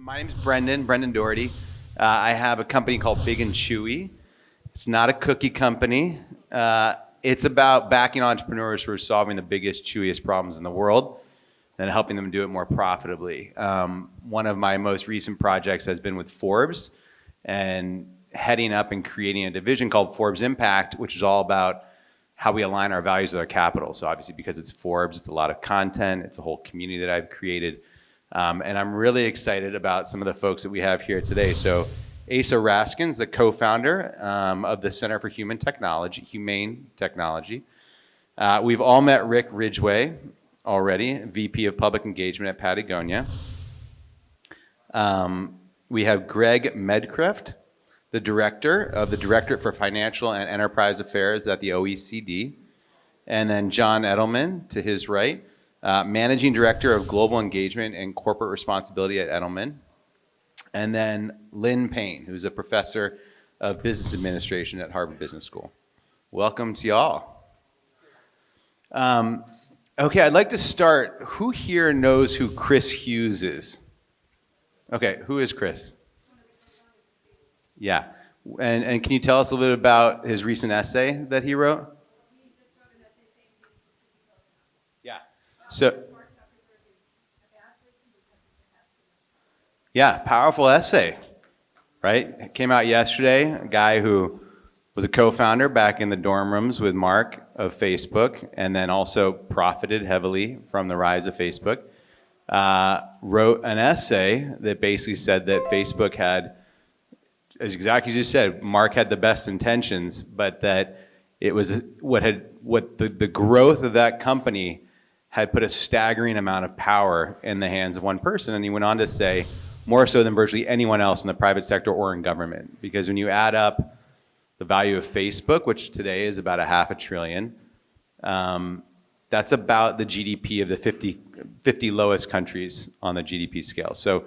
My name is Brendan Doherty. I have a company called Big and Chewy. It's not a cookie company. It's about backing entrepreneurs who are solving the biggest, chewiest problems in the world and helping them do it more profitably. One of my most recent projects has been with Forbes and heading up and creating a division called Forbes Impact, which is all about how we align our values with our capital. So obviously because it's Forbes, it's a lot of content, it's a whole community that I've created. And I'm really excited about some of the folks that we have here today. So Asa Raskin's the co-founder of the Center for Humane Technology. We've all met Rick Ridgeway already, VP of Public Engagement at Patagonia. We have Greg Medcraft, the director of the Directorate for Financial and Enterprise Affairs at the OECD. And then John Edelman, to his right, Managing Director of Global Engagement and Corporate Responsibility at Edelman. And then Lynn Paine, who's a professor of business administration at Harvard Business School. Welcome to y'all. Okay, I'd like to start. Who here knows who Chris Hughes is? Okay, who is Chris? Yeah, and can you tell us a little bit about his recent essay that he wrote? Yeah. So, yeah, powerful essay, right? It came out yesterday. A guy who was a co-founder back in the dorm rooms with Mark of Facebook, and then also profited heavily from the rise of Facebook, wrote an essay that basically said that Facebook had, as exactly as you said, Mark had the best intentions, but that it was the growth of that company had put a staggering amount of power in the hands of one person. And he went on to say, more so than virtually anyone else in the private sector or in government. Because when you add up the value of Facebook, which today is about $500 billion, that's about the GDP of the 50 lowest countries on the GDP scale. So,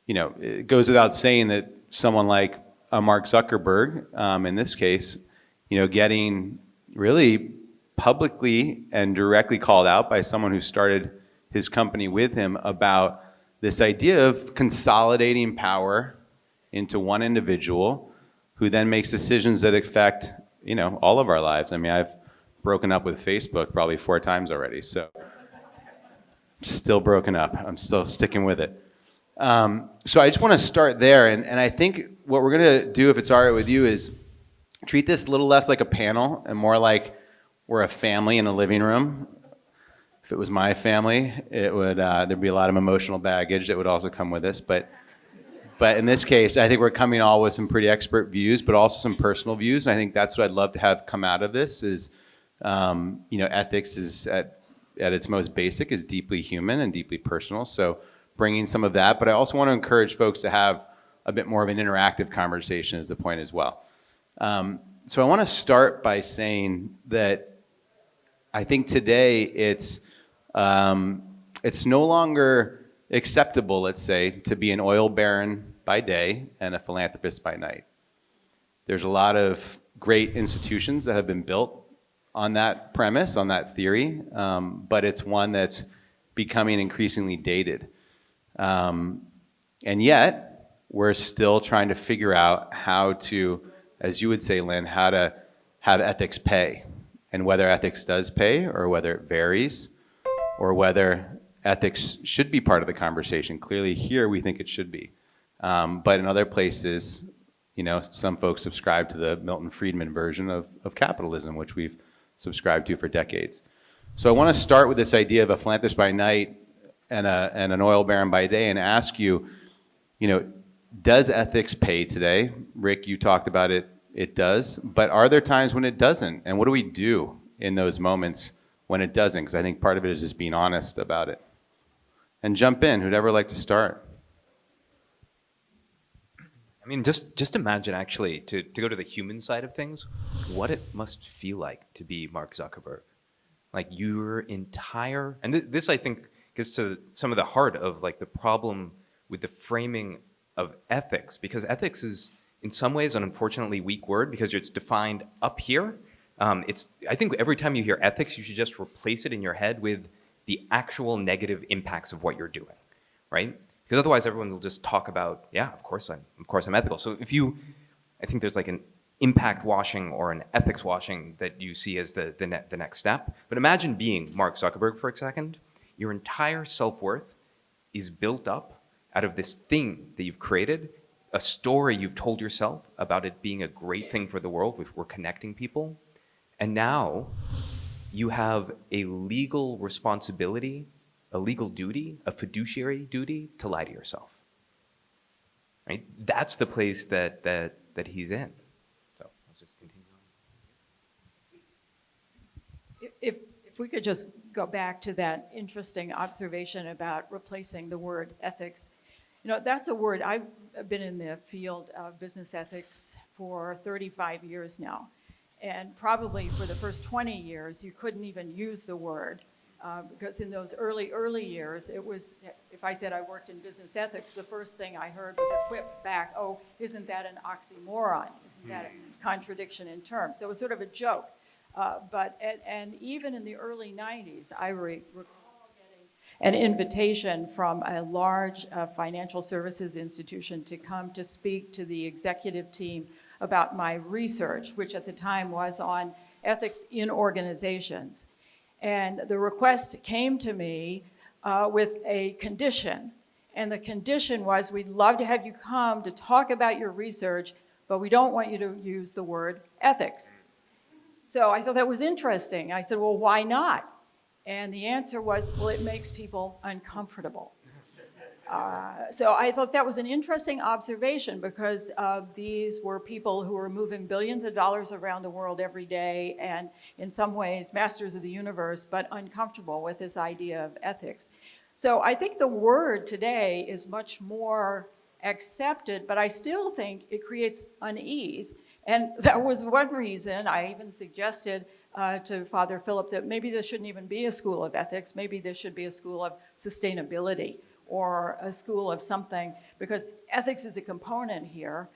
you know, it goes without saying that someone like Mark Zuckerberg, in this case, you know, getting really publicly and directly called out by someone who started his company with him about this idea of consolidating power into one individual who then makes decisions that affect, you know, all of our lives. I mean, I've broken up with Facebook probably 4 times already, so I'm still broken up. I'm still sticking with it. So I just want to start there, and I think what we're going to do, if it's all right with you, is treat this a little less like a panel and more like we're a family in a living room. If it was my family, it would there'd be a lot of emotional baggage that would also come with this. But in this case, I think we're coming all with some pretty expert views, but also some personal views. And I think that's what I'd love to have come out of this is, you know, ethics is at its most basic is deeply human and deeply personal. So bringing some of that, but I also want to encourage folks to have a bit more of an interactive conversation is the point as well. So I want to start by saying that I think today it's no longer acceptable, let's say, to be an oil baron by day and a philanthropist by night. There's a lot of great institutions that have been built on that premise, on that theory, but it's one that's becoming increasingly dated. And yet, we're still trying to figure out how to, as you would say, Lynn, how to have ethics pay, and whether ethics does pay, or whether it varies, or whether ethics should be part of the conversation. Clearly here we think it should be. But in other places, you know, some folks subscribe to the Milton Friedman version of capitalism, which we've subscribed to for decades. So I want to start with this idea of a philanthropist by night and an oil baron by day and ask you, you know, does ethics pay today? Rick, you talked about it. It does, but are there times when it doesn't? And what do we do in those moments when it doesn't? Because I think part of it is just being honest about it. And jump in, who'd ever like to start? I mean, just imagine actually, to go to the human side of things, what it must feel like to be Mark Zuckerberg. Like your entire, and this I think gets to some of the heart of like the problem with the framing of ethics, because ethics is in some ways an unfortunately weak word because it's defined up here. I think every time you hear ethics, you should just replace it in your head with the actual negative impacts of what you're doing, right? Because otherwise everyone will just talk about, yeah, of course I'm ethical. So I think there's like an impact washing or an ethics washing that you see as the next step. But imagine being Mark Zuckerberg for a second. Your entire self-worth is built up out of this thing that you've created, a story you've told yourself about it being a great thing for the world. We're connecting people. And now you have a legal responsibility, a legal duty, a fiduciary duty to lie to yourself. Right? That's the place that he's in. So I'll just continue on. If we could just go back to that interesting observation about replacing the word ethics. That's a word. I've been in the field of business ethics for 35 years now. And probably for the first 20 years, you couldn't even use the word because in those early years, it was, if I said I worked in business ethics, the first thing I heard was a quip back, oh, isn't that an oxymoron? Isn't that a contradiction in terms? So it was sort of a joke. And even in the early 90s, I recall getting an invitation from a large financial services institution to come to speak to the executive team about my research, which at the time was on ethics in organizations. And the request came to me with a condition. And the condition was, we'd love to have you come to talk about your research, but we don't want you to use the word ethics. So I thought that was interesting. I said, well, why not? And the answer was, well, it makes people uncomfortable. So I thought that was an interesting observation because these were people who were moving billions of dollars around the world every day and in some ways masters of the universe, but uncomfortable with this idea of ethics. So I think the word today is much more accepted, but I still think it creates unease. And that was one reason I even suggested to Father Philip that maybe there shouldn't even be a school of ethics, maybe there should be a school of sustainability or a school of something, because ethics is a component here.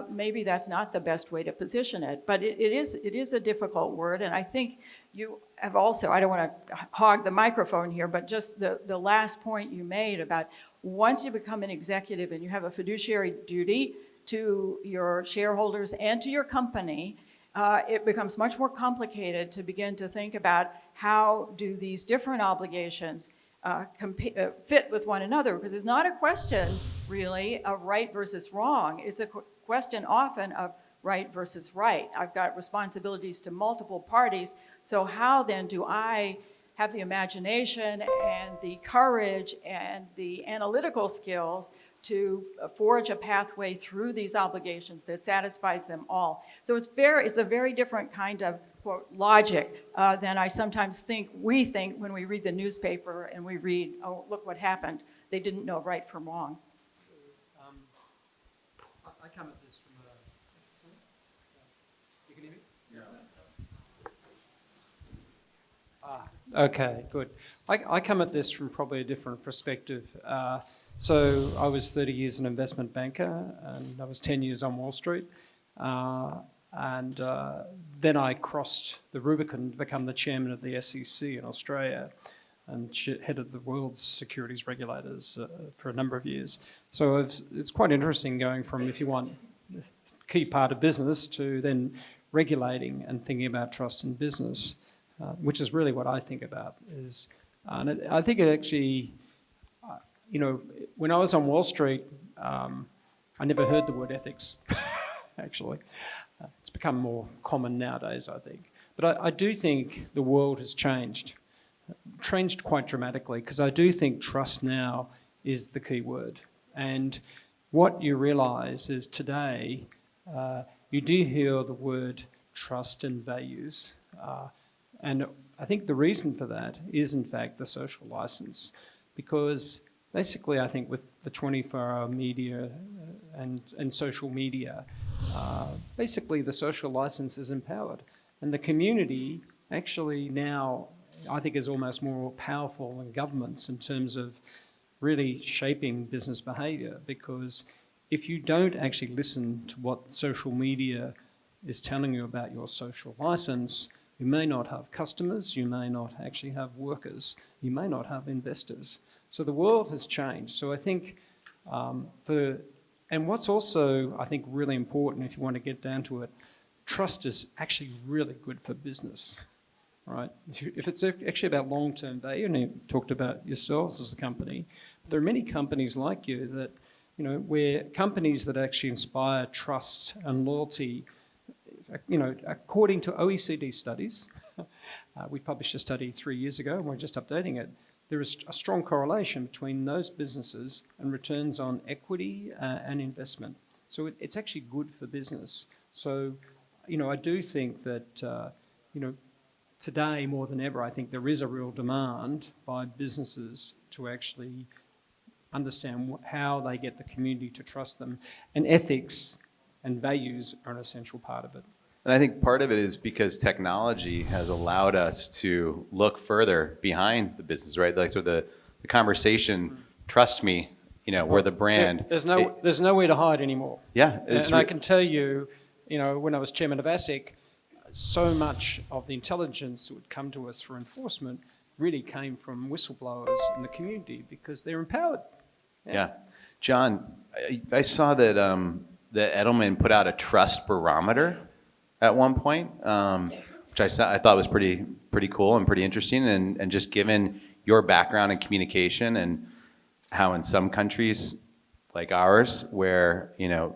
Maybe that's not the best way to position it, but it is a difficult word, and I think you have also, I don't want to hog the microphone here, but just the last point you made about once you become an executive and you have a fiduciary duty to your shareholders and to your company, it becomes much more complicated to begin to think about how do these different obligations fit with one another, because it's not a question really of right versus wrong. It's a question often of right versus right. I've got responsibilities to multiple parties, so how then do I have the imagination and the courage and the analytical skills to forge a pathway through these obligations that satisfies them all. So it's a very different kind of, quote, logic than I sometimes we think when we read the newspaper and we read, oh, look what happened. They didn't know right from wrong. I come at this from a... You can hear me? Yeah. Okay, good. I come at this from probably a different perspective. So I was 30 years an investment banker, and I was 10 years on Wall Street. And then I crossed the Rubicon to become the chairman of the SEC in Australia and head of the world's securities regulators for a number of years. So it's quite interesting going from, if you want, a key part of business to then regulating and thinking about trust in business, which is really what I think about. And I think it actually... when I was on Wall Street, I never heard the word ethics, actually. It's become more common nowadays, I think. But I do think the world has changed quite dramatically, because I do think trust now is the key word. And what you realise is today, you do hear the word trust and values. And I think the reason for that is, in fact, the social licence, because basically, I think with the 24-hour media and social media, basically the social license is empowered. And the community actually now, I think, is almost more powerful than governments in terms of really shaping business behaviour, because if you don't actually listen to what social media is telling you about your social license, you may not have customers, you may not actually have workers, you may not have investors. So the world has changed. So I think And what's also, I think, really important, if you want to get down to it, trust is actually really good for business, right? If it's actually about long-term value, and you talked about yourselves as a company, there are many companies like you that, where companies that actually inspire trust and loyalty, according to OECD studies, we published a study 3 years ago, and we're just updating it. There is a strong correlation between those businesses and returns on equity and investment. So it's actually good for business. So, I do think that, today more than ever, I think there is a real demand by businesses to actually understand how they get the community to trust them. And ethics and values are an essential part of it. And I think part of it is because technology has allowed us to look further behind the business, right? Like, so the conversation, trust me, we're the brand. There's nowhere to hide anymore. Yeah. And I can tell you, when I was chairman of ASIC, so much of the intelligence that would come to us for enforcement really came from whistleblowers in the community because they're empowered. Yeah. John, I saw that that Edelman put out a trust barometer at one point, which I thought was pretty cool and pretty interesting. And just given your background in communication and how in some countries like ours, where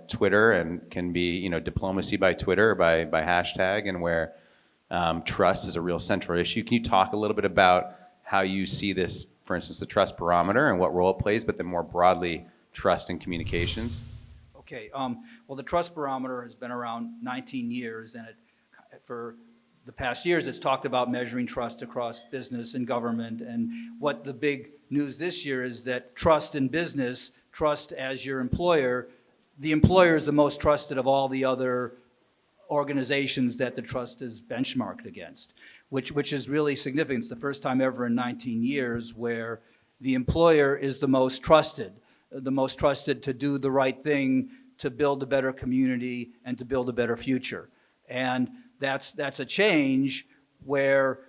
Twitter and can be diplomacy by Twitter or by hashtag, and where trust is a real central issue. Can you talk a little bit about how you see this, for instance, the trust barometer and what role it plays, but then more broadly, trust in communications? Okay, well, the trust barometer has been around 19 years, and for the past years, it's talked about measuring trust across business and government. And what the big news this year is that trust in business, trust as your employer, the employer is the most trusted of all the other organizations that the trust is benchmarked against, which is really significant. It's the first time ever in 19 years where the employer is the most trusted to do the right thing, to build a better community and to build a better future. And that's a change where,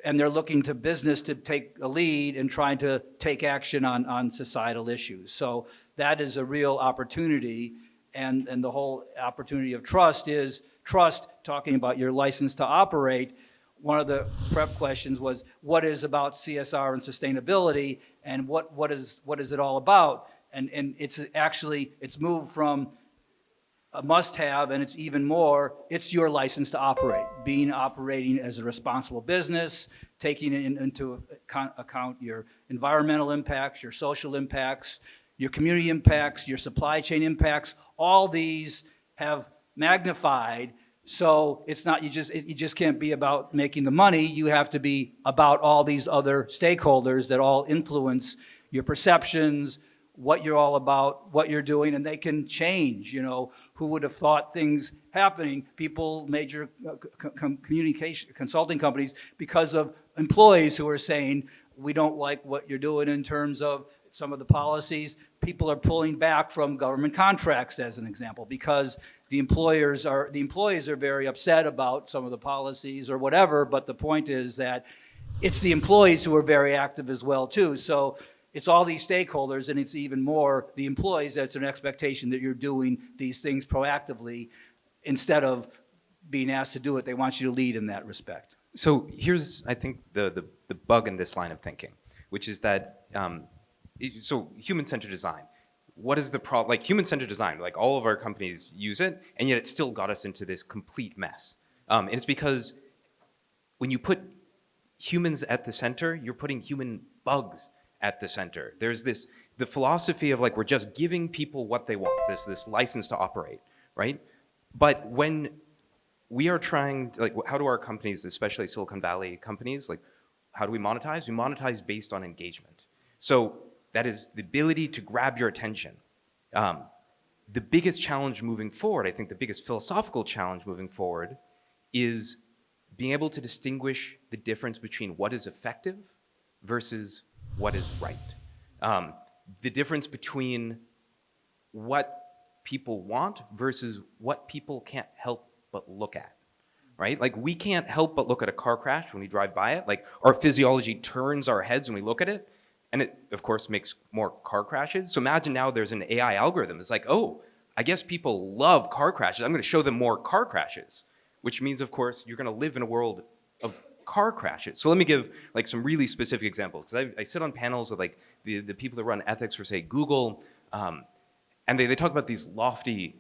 and they're looking to business to take a lead in trying to take action on societal issues. So that is a real opportunity, and the whole opportunity of trust is trust, talking about your license to operate. One of the prep questions was, what is about CSR and sustainability, and what is it all about? And it's moved from a must-have, and it's even more, it's your license to operate, operating as a responsible business, taking into account your environmental impacts, your social impacts, your community impacts, your supply chain impacts. All these have magnified. So it's not, you just can't be about making the money. You have to be about all these other stakeholders that all influence your perceptions, what you're all about, what you're doing, and they can change. Who would have thought things happening? People, major communication consulting companies, because of employees who are saying, we don't like what you're doing in terms of some of the policies. People are pulling back from government contracts, as an example, because the employees are very upset about some of the policies or whatever. But the point is that it's the employees who are very active as well too. So it's all these stakeholders, and it's even more the employees. That's an expectation that you're doing these things proactively instead of being asked to do it. They want you to lead in that respect. So here's, I think, the bug in this line of thinking, which is that, so human-centered design. What is the problem? Like, human-centered design, like all of our companies use it, and yet it still got us into this complete mess. And it's because when you put humans at the center, you're putting human bugs at the center. There's the philosophy of, like, we're just giving people what they want, this license to operate, right? But when we are trying, like, how do our companies, especially Silicon Valley companies, like, how do we monetize? We monetize based on engagement. So that is the ability to grab your attention. The biggest challenge moving forward, I think the biggest philosophical challenge moving forward, is being able to distinguish the difference between what is effective versus what is right. The difference between what people want versus what people can't help but look at, right? Like, we can't help but look at a car crash when we drive by it. Like, our physiology turns our heads when we look at it. And it, of course, makes more car crashes. So imagine now there's an AI algorithm. It's like, oh, I guess people love car crashes. I'm going to show them more car crashes, which means, of course, you're going to live in a world of car crashes. So let me give like some really specific examples, because I sit on panels with like the people that run ethics for, say, Google, and they talk about these lofty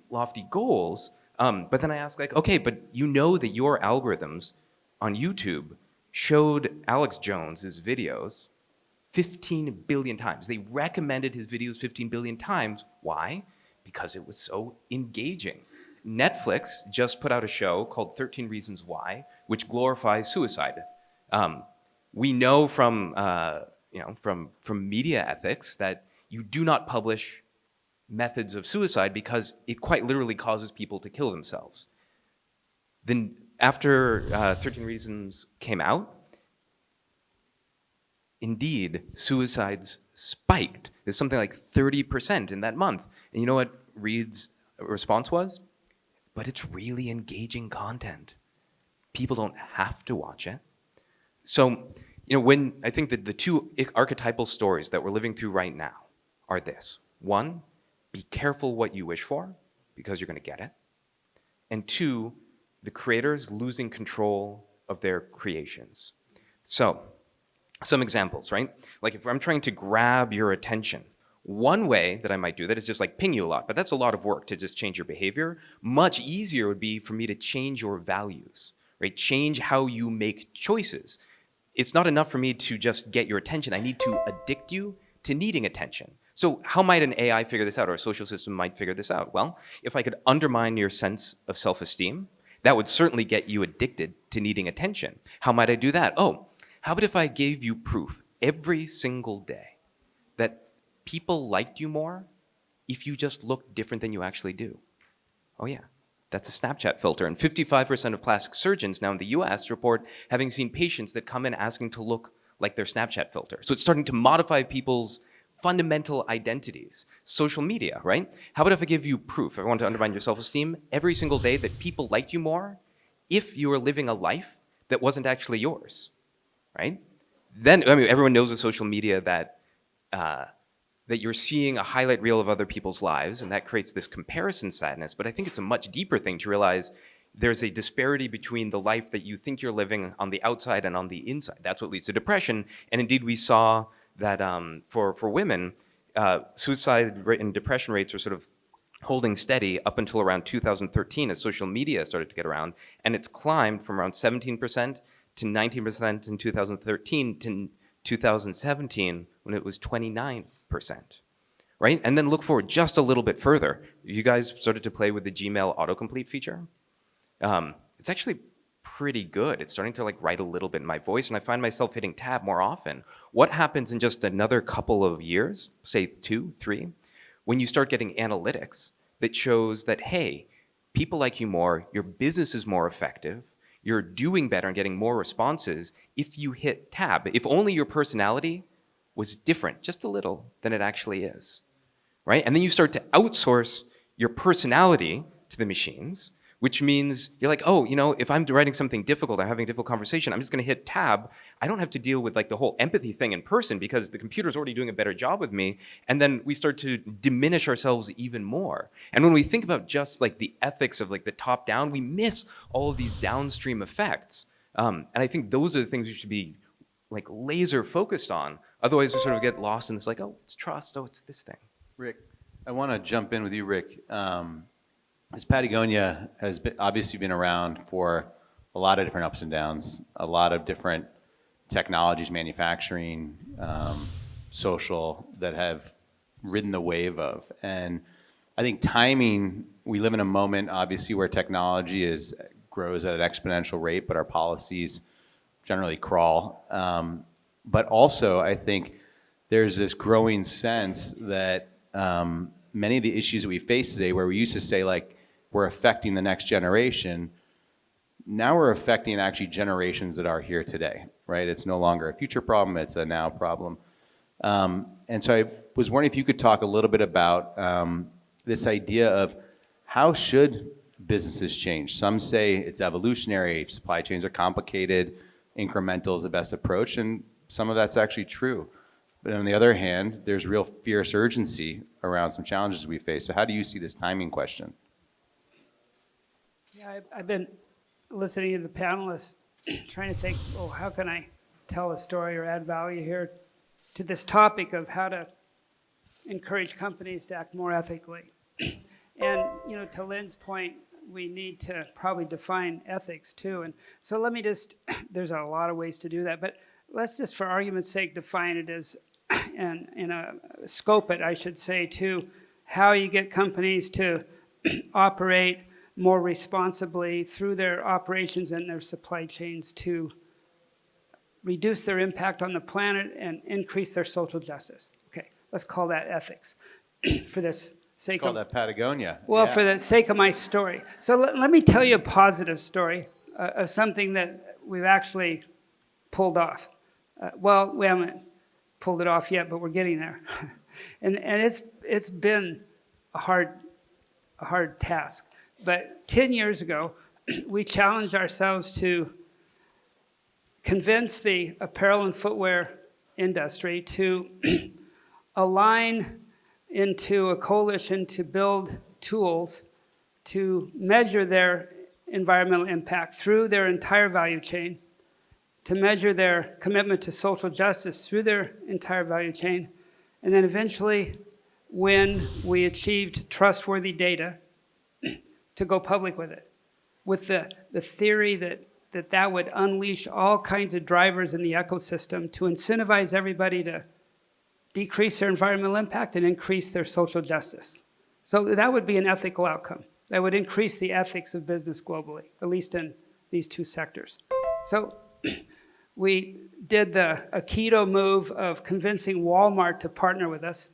goals, but then I ask like, okay, but you know that your algorithms on YouTube showed Alex Jones's videos 15 billion times. They recommended his videos 15 billion times. Why? Because it was so engaging. Netflix just put out a show called 13 Reasons Why, which glorifies suicide. We know from media ethics that you do not publish methods of suicide because it quite literally causes people to kill themselves. Then after 13 Reasons came out, indeed, suicides spiked. There's something like 30% in that month. And you know what Reed's response was? But it's really engaging content. People don't have to watch it. So, when I think that the two archetypal stories that we're living through right now are this. One, be careful what you wish for, because you're going to get it. And two, the creators losing control of their creations. So, some examples, right? Like if I'm trying to grab your attention, one way that I might do that is just like ping you a lot, but that's a lot of work to just change your behavior. Much easier would be for me to change your values, right? Change how you make choices. It's not enough for me to just get your attention. I need to addict you to needing attention. So how might an AI figure this out, or a social system might figure this out? Well, if I could undermine your sense of self-esteem, that would certainly get you addicted to needing attention. How might I do that? Oh, how about if I gave you proof every single day that people liked you more if you just looked different than you actually do? Oh yeah, that's a Snapchat filter. And 55% of plastic surgeons now in the US report having seen patients that come in asking to look like their Snapchat filter. So it's starting to modify people's fundamental identities. Social media, right? How about if I give you proof, if I want to undermine your self-esteem, every single day that people liked you more if you were living a life that wasn't actually yours? Right? Then, everyone knows with social media that you're seeing a highlight reel of other people's lives, and that creates this comparison sadness. But I think it's a much deeper thing to realize there's a disparity between the life that you think you're living on the outside and on the inside. That's what leads to depression. And indeed, we saw that for women, suicide rate and depression rates are sort of holding steady up until around 2013 as social media started to get around. And it's climbed from around 17% to 19% in 2013 to 2017 when it was 29%, right? And then look forward just a little bit further. You guys started to play with the Gmail autocomplete feature. It's actually pretty good. It's starting to like write a little bit in my voice, and I find myself hitting tab more often. What happens in just another couple of years, say 2, 3, when you start getting analytics that shows that, hey, people like you more, your business is more effective, you're doing better and getting more responses if you hit tab. If only your personality was different, just a little, than it actually is, right? And then you start to outsource your personality to the machines, which means you're like, oh, if I'm writing something difficult, I'm having a difficult conversation, I'm just gonna hit tab. I don't have to deal with like the whole empathy thing in person because the computer's already doing a better job with me. And then we start to diminish ourselves even more. And when we think about just like the ethics of like the top down, we miss all of these downstream effects. And I think those are the things we should be like laser focused on. Otherwise we sort of get lost in this like, oh, it's trust, oh, it's this thing. Rick, I want to jump in with you, Rick. This Patagonia has obviously been around for a lot of different ups and downs, a lot of different technologies, manufacturing, social, that have ridden the wave of. And I think timing, we live in a moment, obviously, where technology grows at an exponential rate, but our policies generally crawl. But also, I think there's this growing sense that many of the issues that we face today, where we used to say, like, we're affecting the next generation, now we're affecting actually generations that are here today, right? It's no longer a future problem, it's a now problem. And so I was wondering if you could talk a little bit about this idea of how should businesses change? Some say it's evolutionary, supply chains are complicated, incremental is the best approach, and some of that's actually true. But on the other hand, there's real fierce urgency around some challenges we face. So how do you see this timing question? Yeah, I've been listening to the panelists, trying to think, oh, how can I tell a story or add value here to this topic of how to encourage companies to act more ethically. And, to Lynn's point, we need to probably define ethics too. And so let me just, there's a lot of ways to do that, but let's just, for argument's sake, define it as, and scope it, I should say, to how you get companies to operate more responsibly through their operations and their supply chains to reduce their impact on the planet and increase their social justice. Okay, let's call that ethics for this sake Call of... that Patagonia. Well, Yeah. for the sake of my story. So let me tell you a positive story of something that we've actually pulled off. Well, we haven't pulled it off yet, but we're getting there. and it's been a hard task. But 10 years ago, we challenged ourselves to convince the apparel and footwear industry to align into a coalition to build tools to measure their environmental impact through their entire value chain, to measure their commitment to social justice through their entire value chain, and then eventually, when we achieved trustworthy data, to go public with it, with the theory that would unleash all kinds of drivers in the ecosystem to incentivize everybody to decrease their environmental impact and increase their social justice. So that would be an ethical outcome. That would increase the ethics of business globally, at least in these two sectors. So we did a keto move of convincing Walmart to partner with us.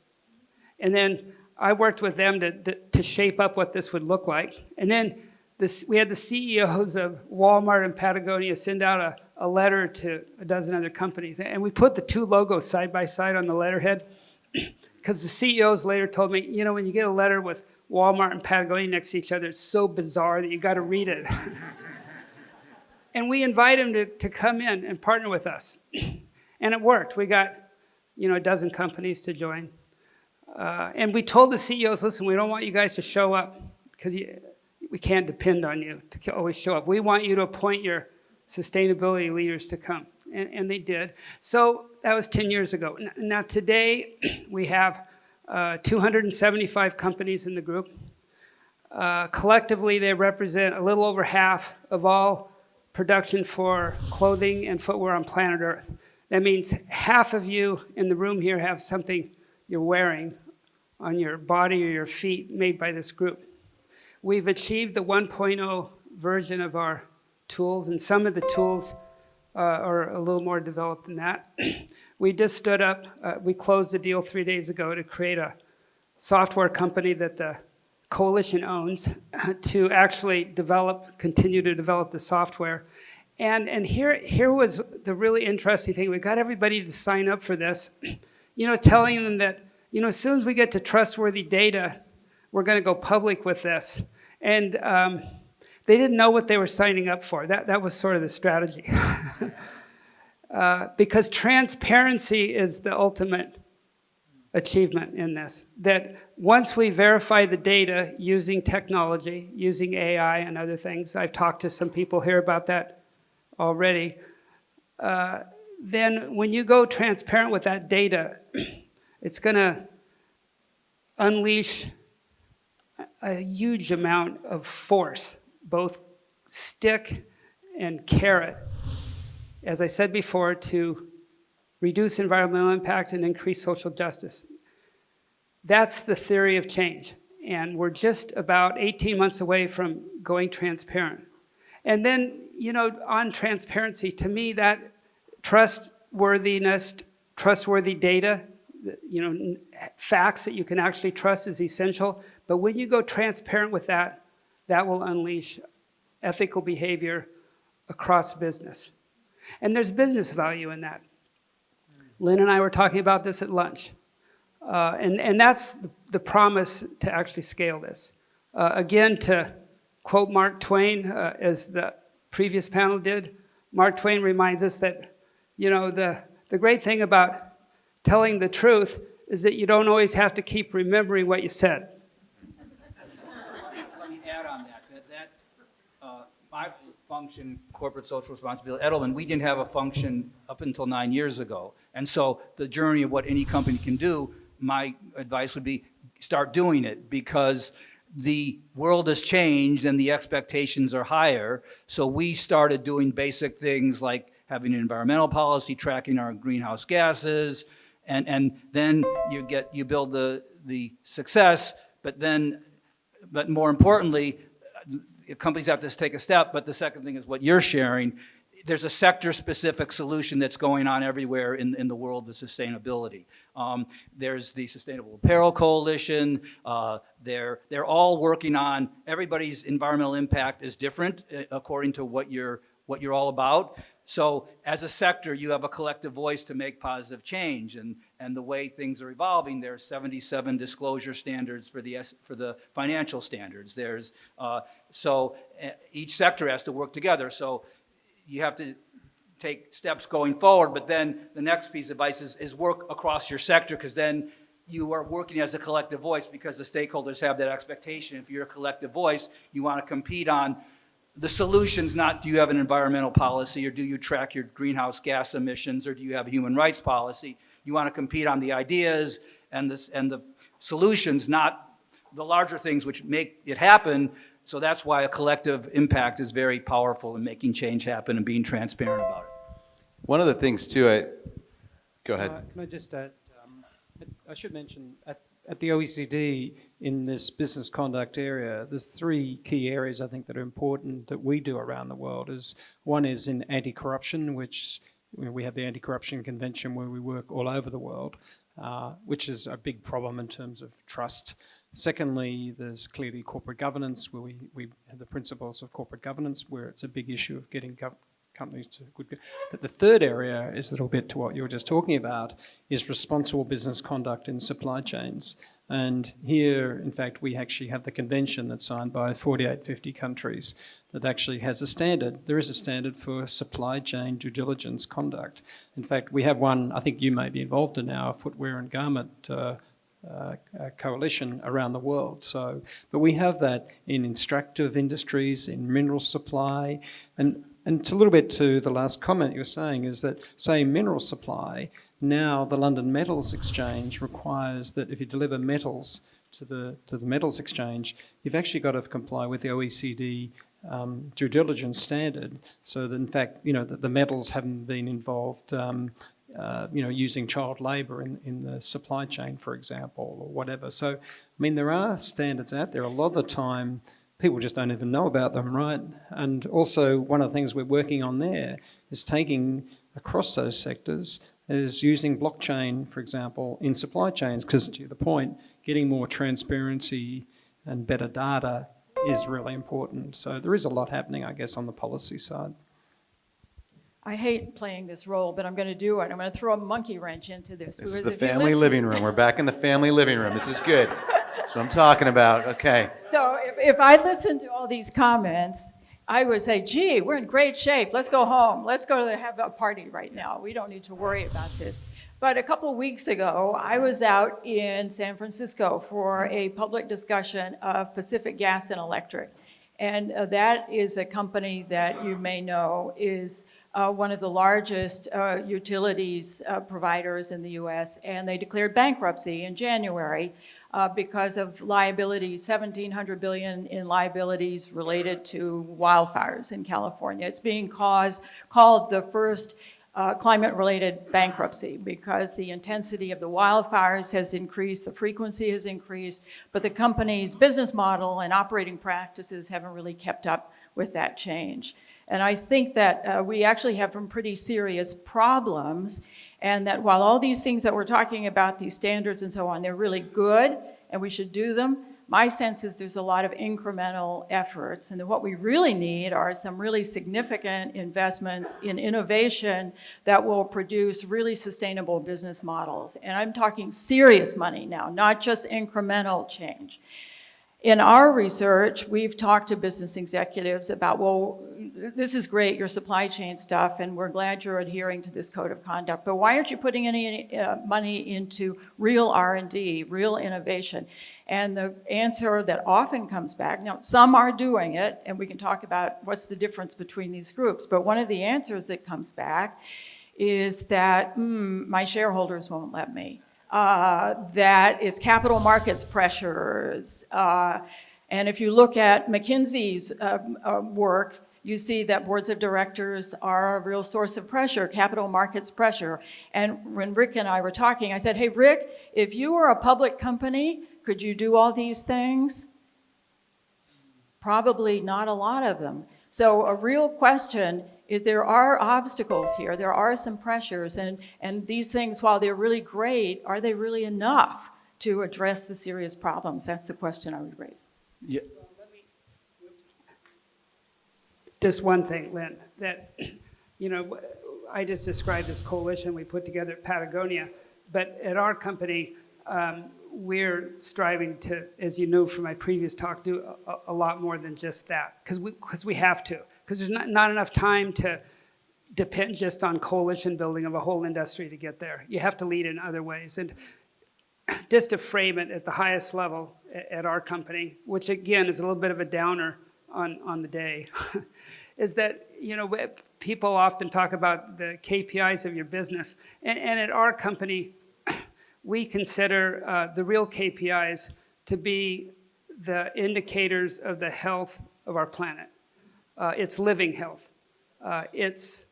And then I worked with them to shape up what this would look like. And then we had the CEOs of Walmart and Patagonia send out a letter to a dozen other companies. And we put the two logos side by side on the letterhead because the CEOs later told me, when you get a letter with Walmart and Patagonia next to each other, it's so bizarre that you got to read it. And we invite them to come in and partner with us. And it worked. We got, a dozen companies to join. And we told the CEOs, listen, we don't want you guys to show up because we can't depend on you to always show up. We want you to appoint your sustainability leaders to come. And they did. So that was 10 years ago. Now today, we have 275 companies in the group. Collectively, they represent a little over half of all production for clothing and footwear on planet Earth. That means half of you in the room here have something you're wearing on your body or your feet made by this group. We've achieved the 1.0 version of our tools, and some of the tools are a little more developed than that. We just stood up, we closed a deal 3 days ago to create a software company that the coalition owns to actually continue to develop the software. And here was the really interesting thing. We got everybody to sign up for this, telling them that, as soon as we get to trustworthy data, we're going to go public with this. And they didn't know what they were signing up for. That was sort of the strategy. Because transparency is the ultimate achievement in this. That once we verify the data using technology, using AI and other things, I've talked to some people here about that already, then when you go transparent with that data, it's going to unleash a huge amount of force, both stick and carrot, as I said before, to reduce environmental impact and increase social justice. That's the theory of change. And we're just about 18 months away from going transparent. And then, on transparency, to me, that trustworthiness, trustworthy data, facts that you can actually trust is essential. But when you go transparent with that, that will unleash ethical behavior across business. And there's business value in that. Lynn and I were talking about this at lunch. And that's the promise to actually scale this. Again, to quote Mark Twain, as the previous panel did, Mark Twain reminds us that, the great thing about telling the truth is that you don't always have to keep remembering what you said. Let me add on that. My function, corporate social responsibility, Edelman, we didn't have a function up until 9 years ago. And so the journey of what any company can do, my advice would be start doing it, because the world has changed and the expectations are higher. So we started doing basic things like having an environmental policy, tracking our greenhouse gases, and then you build the success, but more importantly, companies have to take a step. But the second thing is what you're sharing. There's a sector-specific solution that's going on everywhere in the world of sustainability. There's the Sustainable Apparel Coalition. They're all working on, everybody's environmental impact is different according to what you're all about. So as a sector, you have a collective voice to make positive change. And the way things are evolving, there's 77 disclosure standards for the financial standards. There's so each sector has to work together. So you have to take steps going forward, but then the next piece of advice is work across your sector, because then you are working as a collective voice, because the stakeholders have that expectation. If you're a collective voice, you want to compete on the solutions, not do you have an environmental policy, or do you track your greenhouse gas emissions, or do you have a human rights policy. You want to compete on the ideas and the solutions, not the larger things which make it happen. So that's why a collective impact is very powerful in making change happen and being transparent about it. One of the things too, go ahead. Can I just add, I should mention, at the OECD, in this business conduct area, there's 3 key areas I think that are important that we do around the world. One is in anti-corruption, which we have the Anti-Corruption Convention where we work all over the world, which is a big problem in terms of trust. Secondly, there's clearly corporate governance, where we have the principles of corporate governance, where it's a big issue of getting companies to good. But the third area is a little bit to what you were just talking about, is responsible business conduct in supply chains. And here, in fact, we actually have the convention that's signed by 48-50 countries that actually has a standard. There is a standard for supply chain due diligence conduct. In fact, we have one, I think you may be involved in our footwear and garment coalition around the world. So, but we have that in extractive industries, in mineral supply, and it's a little bit to the last comment you were saying, is that, say, mineral supply, now the London Metals Exchange requires that if you deliver metals to the metals exchange, you've actually got to comply with the OECD due diligence standard, so that in fact, that the metals haven't been involved using child labour in the supply chain, for example, or whatever. So, I mean, there are standards out there. A lot of the time, people just don't even know about them, right? And also, one of the things we're working on there is taking across those sectors is using blockchain, for example, in supply chains, because to the point, getting more transparency and better data is really important. So there is a lot happening, I guess, on the policy side. I hate playing this role, but I'm going to do it. I'm going to throw a monkey wrench into this. This is the family living room. We're back in the family living room. This is good. That's what I'm talking about. Okay. So if I listen to all these comments, I would say, gee, we're in great shape. Let's go home. Let's go to have a party right now. We don't need to worry about this. But a couple of weeks ago, I was out in San Francisco for a public discussion of Pacific Gas and Electric. And that is a company that you may know is one of the largest utilities providers in the US, and they declared bankruptcy in January because of liabilities, $1,700 billion in liabilities related to wildfires in California. It's being called the first climate-related bankruptcy because the intensity of the wildfires has increased, the frequency has increased, but the company's business model and operating practices haven't really kept up with that change. And I think that we actually have some pretty serious problems, and that while all these things that we're talking about, these standards and so on, they're really good and we should do them, my sense is there's a lot of incremental efforts, and what we really need are some really significant investments in innovation that will produce really sustainable business models. And I'm talking serious money now, not just incremental change. In our research, we've talked to business executives about, well, this is great, your supply chain stuff, and we're glad you're adhering to this code of conduct, but why aren't you putting any money into real R&D, real innovation? And the answer that often comes back, now some are doing it, and we can talk about what's the difference between these groups, but one of the answers that comes back is that my shareholders won't let me. That it's capital markets pressures. And if you look at McKinsey's work, you see that boards of directors are a real source of pressure, capital markets pressure. And when Rick and I were talking, I said, hey, Rick, if you were a public company, could you do all these things? Probably not a lot of them. So a real question is there are obstacles here, there are some pressures, and these things, while they're really great, are they really enough to address the serious problems? That's the question I would raise. Yeah. Just one thing, Lynn, that, I just described this coalition we put together at Patagonia, but at our company, we're striving to, as you know from my previous talk, do a lot more than just that, because we have to, because there's not enough time to depend just on coalition building of a whole industry to get there. You have to lead in other ways. And just to frame it at the highest level at our company, which again is a little bit of a downer on the day, is that, people often talk about the KPIs of your business. And at our company, we consider the real KPIs to be the indicators of the health of our planet. It's living health. It's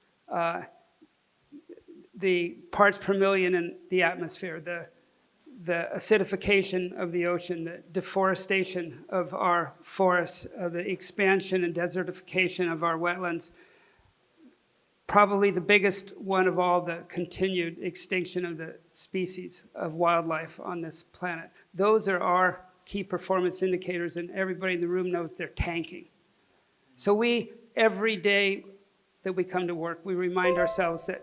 the parts per million in the atmosphere, the acidification of the ocean, the deforestation of our forests, the expansion and desertification of our wetlands. Probably the biggest one of all, the continued extinction of the species of wildlife on this planet. Those are our key performance indicators, and everybody in the room knows they're tanking. So every day that we come to work, we remind ourselves that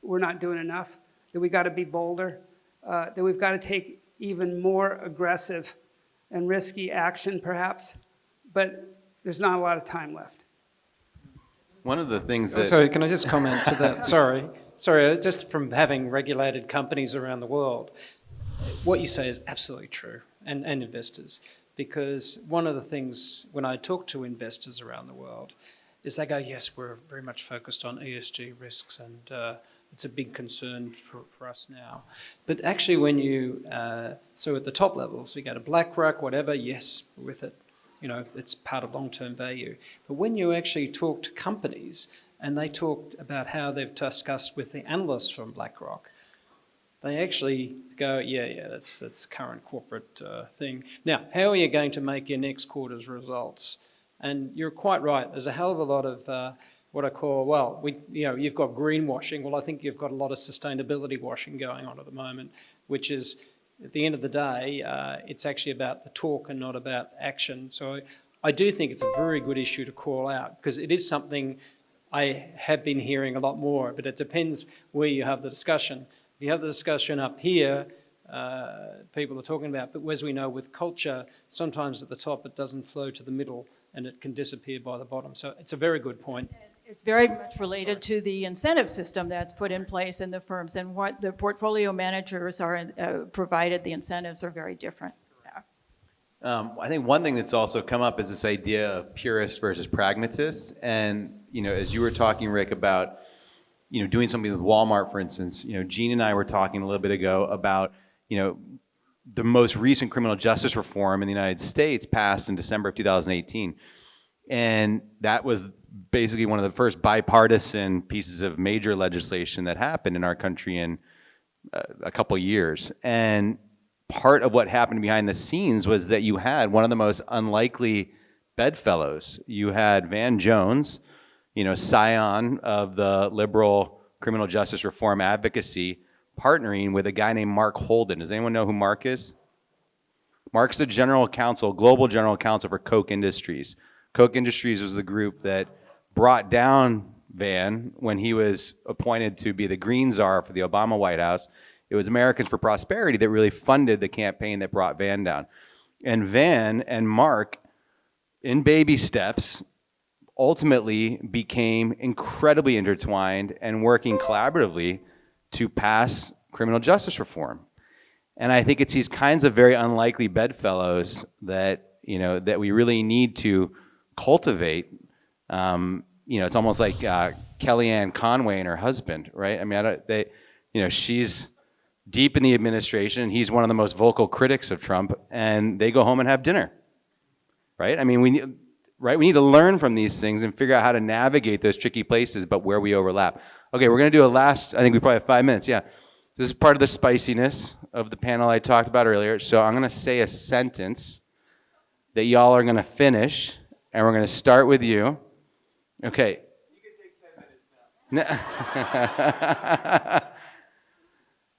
we're not doing enough, that we got to be bolder, that we've got to take even more aggressive and risky action perhaps, but there's not a lot of time left. One of the things that... Sorry, can I just comment to that? Sorry, just from having regulated companies around the world, what you say is absolutely true, and investors, because one of the things when I talk to investors around the world is they go, yes, we're very much focused on ESG risks, and it's a big concern for us now. But actually when you, so at the top levels, you go to BlackRock, whatever, yes, we're with it. It's part of long-term value. But when you actually talk to companies and they talk about how they've discussed with the analysts from BlackRock, they actually go, yeah, that's current corporate thing. Now, how are you going to make your next quarter's results? And you're quite right. There's a hell of a lot of what I call, you've got greenwashing. Well, I think you've got a lot of sustainability washing going on at the moment, which is, at the end of the day, it's actually about the talk and not about action. So I do think it's a very good issue to call out, because it is something I have been hearing a lot more, but it depends where you have the discussion. If you have the discussion up here, people are talking about, but as we know with culture, sometimes at the top it doesn't flow to the middle and it can disappear by the bottom. So it's a very good point. It's very much related to the incentive system that's put in place in the firms, and what the portfolio managers are provided, the incentives are very different. Yeah. I think one thing that's also come up is this idea of purists versus pragmatists. And, as you were talking, Rick, about, doing something with Walmart, for instance, Gene and I were talking a little bit ago about, the most recent criminal justice reform in the United States passed in December of 2018. And that was basically one of the first bipartisan pieces of major legislation that happened in our country in a couple years. And part of what happened behind the scenes was that you had one of the most unlikely bedfellows. You had Van Jones, scion of the liberal criminal justice reform advocacy, partnering with a guy named Mark Holden. Does anyone know who Mark is? Mark's the global general counsel for Koch Industries. Koch Industries was the group that brought down Van when he was appointed to be the Green Czar for the Obama White House. It was Americans for Prosperity that really funded the campaign that brought Van down. And Van and Mark, in baby steps, ultimately became incredibly intertwined and working collaboratively to pass criminal justice reform. And I think it's these kinds of very unlikely bedfellows that, that we really need to cultivate. It's almost like Kellyanne Conway and her husband, right? I mean, she's deep in the administration. He's one of the most vocal critics of Trump, and they go home and have dinner, right? I mean, we need to learn from these things and figure out how to navigate those tricky places, but where we overlap. Okay, we're going to do I think we probably have 5 minutes, yeah. This is part of the spiciness of the panel I talked about earlier. So I'm going to say a sentence that y'all are going to finish, and we're going to start with you. Okay. You can take 10 minutes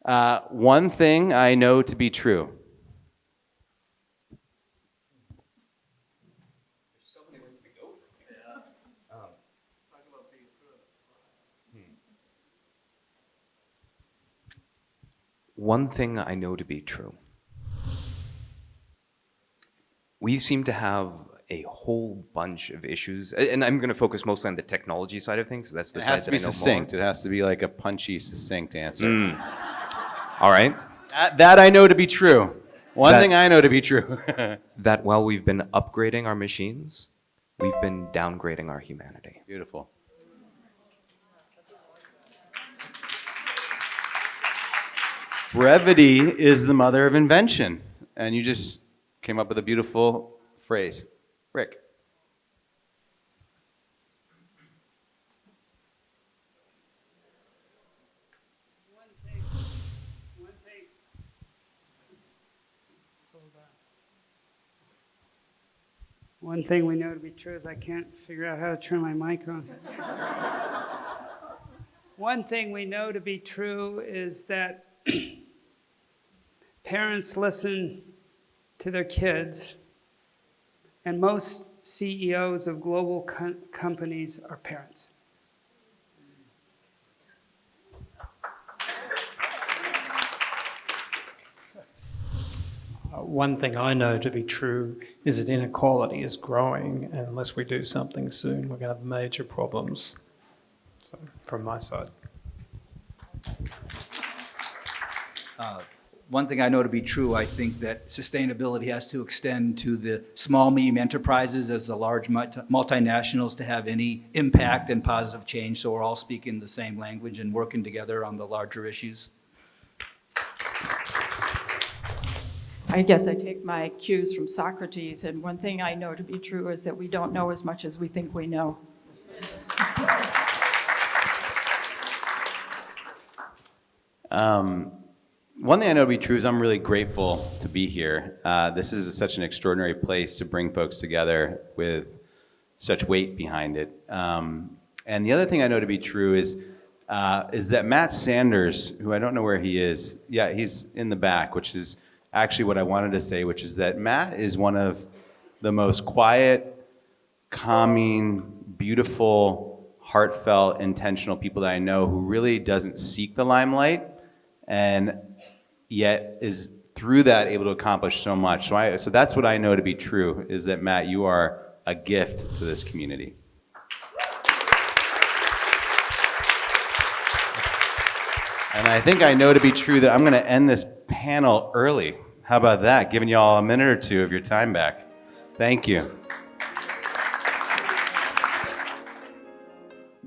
now. One thing I know to be true. There's so many ways to go from here. Talk about being true. One thing I know to be true. We seem to have a whole bunch of issues, and I'm going to focus mostly on the technology side of things. That's the It side has to that be I know succinct. more. It has to be like a punchy, succinct answer. All right. That I know to be true. One That- thing I know to be true. That while we've been upgrading our machines, we've been downgrading our humanity. Beautiful. Brevity is the mother of invention. And you just came up with a beautiful phrase. Rick. One thing we know to be true is I can't figure out how to turn my mic on. One thing we know to be true is that parents listen to their kids, and most CEOs of global companies are parents. One thing I know to be true is that inequality is growing, and unless we do something soon, we're going to have major problems. So, from my side. One thing I know to be true, I think that sustainability has to extend to the small, medium enterprises as the large multinationals to have any impact and positive change, so we're all speaking the same language and working together on the larger issues. I guess I take my cues from Socrates, and one thing I know to be true is that we don't know as much as we think we know. One thing I know to be true is I'm really grateful to be here. This is such an extraordinary place to bring folks together with such weight behind it. And the other thing I know to be true is that Matt Sanders, who I don't know where he is, yeah, he's in the back, which is actually what I wanted to say, which is that Matt is one of the most quiet, calming, beautiful, heartfelt, intentional people that I know who really doesn't seek the limelight and yet is through that able to accomplish so much. So that's what I know to be true, is that Matt, you are a gift to this community. And I think I know to be true that I'm going to end this panel early. How about that? Giving you all a minute or two of your time back. Thank you.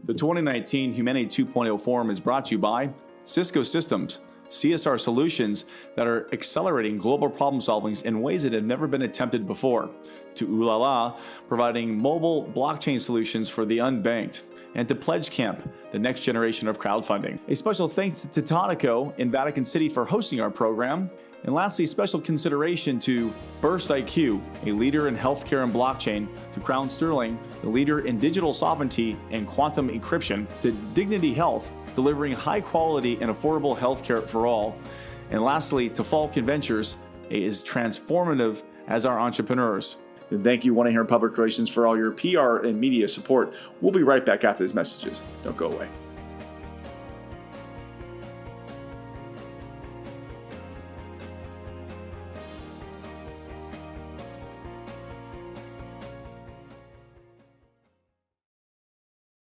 The 2019 Humane 2.0 Forum is brought to you by Cisco Systems, CSR solutions that are accelerating global problem solvings in ways that have never been attempted before, to Oolala, providing mobile blockchain solutions for the unbanked, and to Pledge Camp, the next generation of crowdfunding. A special thanks to Tonico in Vatican City for hosting our program. And lastly, special consideration to Burst IQ, a leader in healthcare and blockchain, to Crown Sterling, the leader in digital sovereignty and quantum encryption, to Dignity Health, delivering high quality and affordable healthcare for all. And lastly, to Falcon Ventures, is transformative as our entrepreneurs. And thank you, 1-800 Public Relations, for all your PR and media support. We'll be right back after these messages. Don't go away.